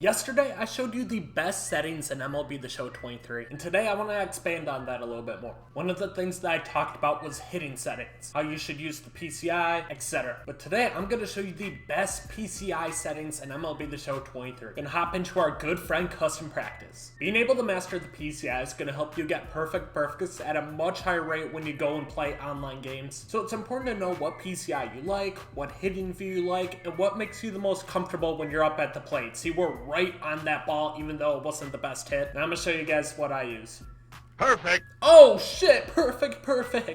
Yesterday, I showed you the best settings in MLB The Show 23, and today I want to expand on that a little bit more. One of the things that I talked about was hitting settings, how you should use the PCI, etc. But today, I'm going to show you the best PCI settings in MLB The Show 23. Gonna hop into our good friend custom practice. Being able to master the PCI is going to help you get perfects at a much higher rate when you go and play online games. So it's important to know what PCI you like, what hitting view you like, and what makes you the most comfortable when you're up at the plate. See, we're right on that ball, even though it wasn't the best hit. Now I'm gonna show you guys what I use. Perfect. Oh shit, perfect.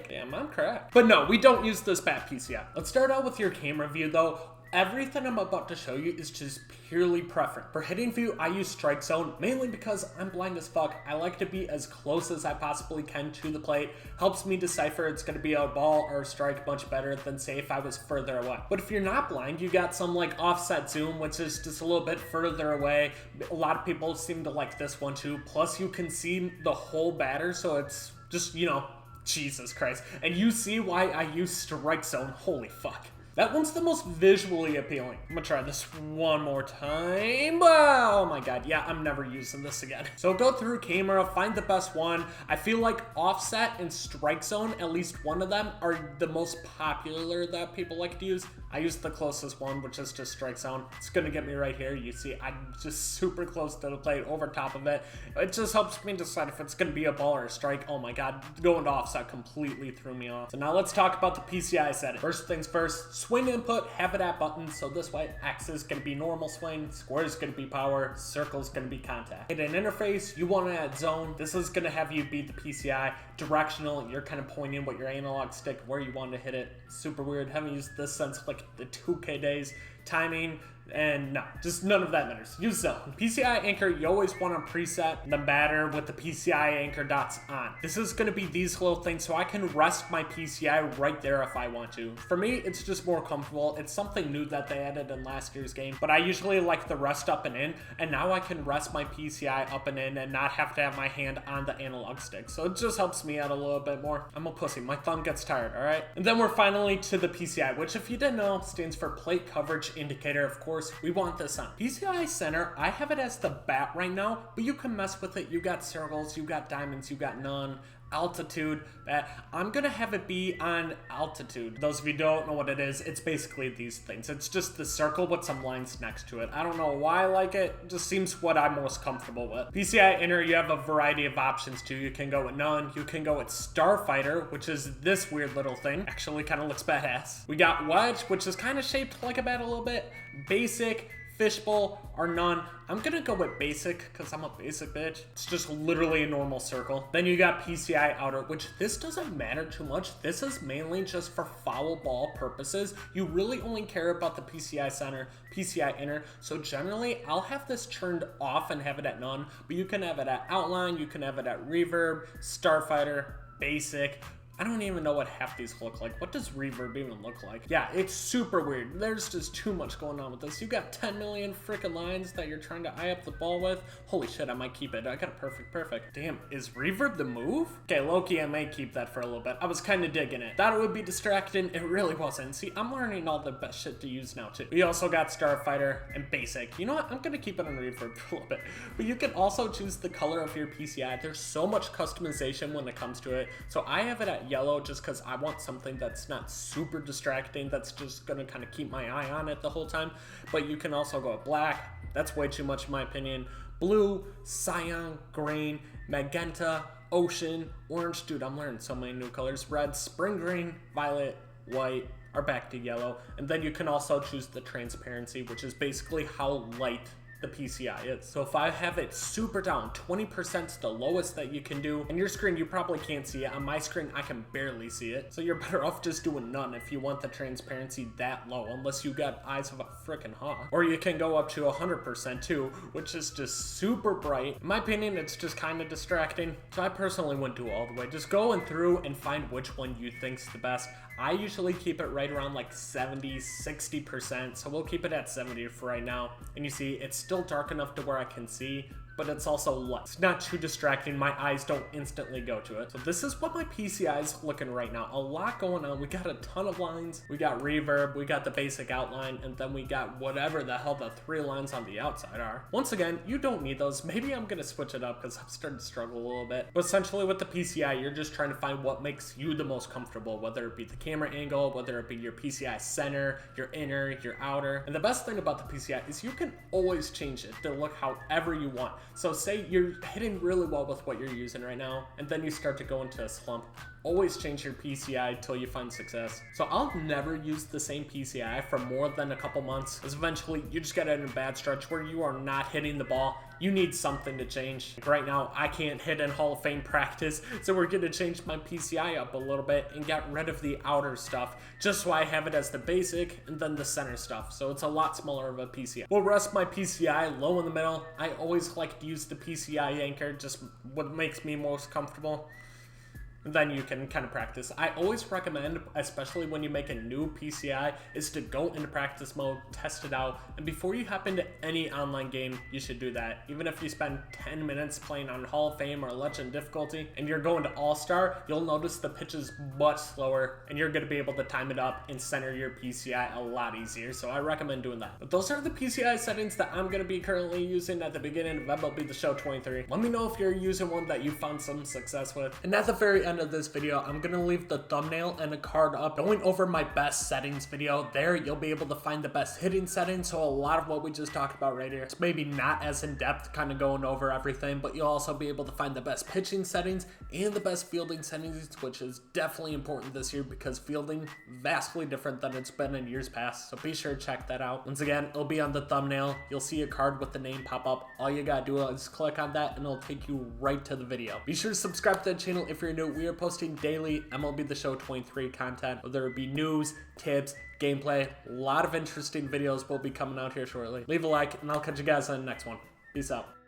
Damn, I'm correct. But no, we don't use this bad PCI. Let's start out with your camera view though. Everything I'm about to show you is just purely preference. For hitting view, I use strike zone, mainly because I'm blind as fuck. I like to be as close as I possibly can to the plate. Helps me decipher it's gonna be a ball or a strike much better than say if I was further away. But if you're not blind, you got some like offset zoom, which is just a little bit further away. A lot of people seem to like this one too. Plus you can see the whole batter, so it's just, you know, Jesus Christ. And you see why I use strike zone, holy fuck. That one's the most visually appealing. I'm gonna try this one more time. Oh my god, yeah, I'm never using this again. So go through camera, find the best one. I feel like offset and strike zone, at least one of them, are the most popular that people like to use. I use the closest one, which is just strike zone. It's gonna get me right here. You see, I'm just super close to the plate, over top of it. It just helps me decide if it's gonna be a ball or a strike. Oh my god, going to offset completely threw me off. So now let's talk about the PCI setting. First things first, swing input, have it at buttons. So this way, X is gonna be normal swing, square is gonna be power, circle is gonna be contact. Hit an interface, you want it at zone. This is gonna have you beat the PCI. Directional, you're kind of pointing with your analog stick where you want to hit it. Super weird, haven't used this since like the 2K days. Timing, and no, just none of that matters. Use zone. PCI anchor, you always want to preset the batter with the PCI anchor dots on. This is going to be these little things, so I can rest my PCI right there if I want to. For me, it's just more comfortable. It's something new that they added in last year's game, but I usually like the rest up and in, and now I can rest my PCI up and in and not have to have my hand on the analog stick. So it just helps me out a little bit more. I'm a pussy. My thumb gets tired, all right? And then we're finally to the PCI, which if you didn't know, stands for plate coverage indicator. Of course, we want this on. PCI center, I have it as the bat right now, but you can mess with it. You got circles, you got diamonds, you got none. Altitude, bat. I'm gonna have it be on altitude. Those of you who don't know what it is, it's basically these things. It's just the circle with some lines next to it. I don't know why I like it. It just seems what I'm most comfortable with. PCI inner, you have a variety of options too. You can go with none. You can go with Starfighter, which is this weird little thing. Actually kind of looks badass. We got wedge, which is kind of shaped like a bat a little bit. Basic, fishbowl, or none. I'm gonna go with basic because I'm a basic bitch. It's just literally a normal circle. Then you got PCI outer, which this doesn't matter too much. This is mainly just for foul ball purposes. You really only care about the PCI center, PCI inner. So generally I'll have this turned off and have it at none, but you can have it at outline, you can have it at reverb, Starfighter, basic. I don't even know what half these look like. What does reverb even look like? Yeah, it's super weird. There's just too much going on with this. You got 10 million freaking lines that you're trying to eye up the ball with. Holy shit, I might keep it. I got a perfect. Damn, is reverb the move? Okay, low-key, I may keep that for a little bit. I was kind of digging it. Thought it would be distracting. It really wasn't. See, I'm learning all the best shit to use now too. We also got Starfighter and basic. You know what? I'm gonna keep it on reverb for a little bit. But you can also choose the color of your PCI. There's so much customization when it comes to it. So I have it at yellow just because I want something that's not super distracting, that's just gonna kind of keep my eye on it the whole time. But you can also go black. That's way too much in my opinion. Blue, cyan, green, magenta, ocean, orange. Dude, I'm learning so many new colors. Red, spring green, violet, white, are back to yellow. And then you can also choose the transparency, which is basically how light the PCI is. So if I have it super down, 20% is the lowest that you can do. On your screen, you probably can't see it. On my screen, I can barely see it. So you're better off just doing none if you want the transparency that low, unless you got eyes of a freaking hawk. Or you can go up to 100% too, which is just super bright. In my opinion, it's just kind of distracting. So I personally wouldn't do it all the way. Just going through and find which one you think's the best. I usually keep it right around like 70, 60%. So we'll keep it at 70 for right now. And you see, it's still dark enough to where I can see, but it's also light. It's not too distracting. My eyes don't instantly go to it. So this is what my PCI is looking right now. A lot going on. We got a ton of lines. We got reverb. We got the basic outline. And then we got whatever the hell the 3 lines on the outside are. Once again, you don't need those. Maybe I'm going to switch it up because I'm starting to struggle a little bit. But essentially with the PCI, you're just trying to find what makes you the most comfortable, whether it be the camera angle, whether it be your PCI center, your inner, your outer. And the best thing about the PCI is you can always change it to look however you want. So say you're hitting really well with what you're using right now, and then you start to go into a slump. Always change your PCI till you find success. So I'll never use the same PCI for more than a couple months, because eventually you just get in a bad stretch where you are not hitting the ball. You need something to change. Like right now, I can't hit in Hall of Fame practice, so we're gonna change my PCI up a little bit and get rid of the outer stuff, just so I have it as the basic and then the center stuff. So it's a lot smaller of a PCI. We'll rest my PCI low in the middle. I always like to use the PCI anchor, just what makes me most comfortable. Then you can kind of practice. I always recommend, especially when you make a new PCI, is to go into practice mode, test it out, and before you hop into any online game, you should do that. Even if you spend 10 minutes playing on Hall of Fame or Legend difficulty, and you're going to All-Star, you'll notice the pitch is much slower, and you're gonna be able to time it up and center your PCI a lot easier, so I recommend doing that. But those are the PCI settings that I'm gonna be currently using at the beginning of MLB The Show 23. Let me know if you're using one that you found some success with. And at the very end of this video, I'm gonna leave the thumbnail and a card up going over my best settings video. There you'll be able to find the best hitting settings, so a lot of what we just talked about right here. It's maybe not as in depth, kind of going over everything, but you'll also be able to find the best pitching settings and the best fielding settings, which is definitely important this year because fielding vastly different than it's been in years past, so be sure to check that out. Once again, it'll be on the thumbnail. You'll see a card with the name pop up. All you gotta do is click on that and it'll take you right to the video. Be sure to subscribe to the channel if you're new. We are posting daily MLB The Show 23 content, whether it be news, tips, gameplay. A lot of interesting videos will be coming out here shortly. Leave a like and I'll catch you guys on the next one. Peace out.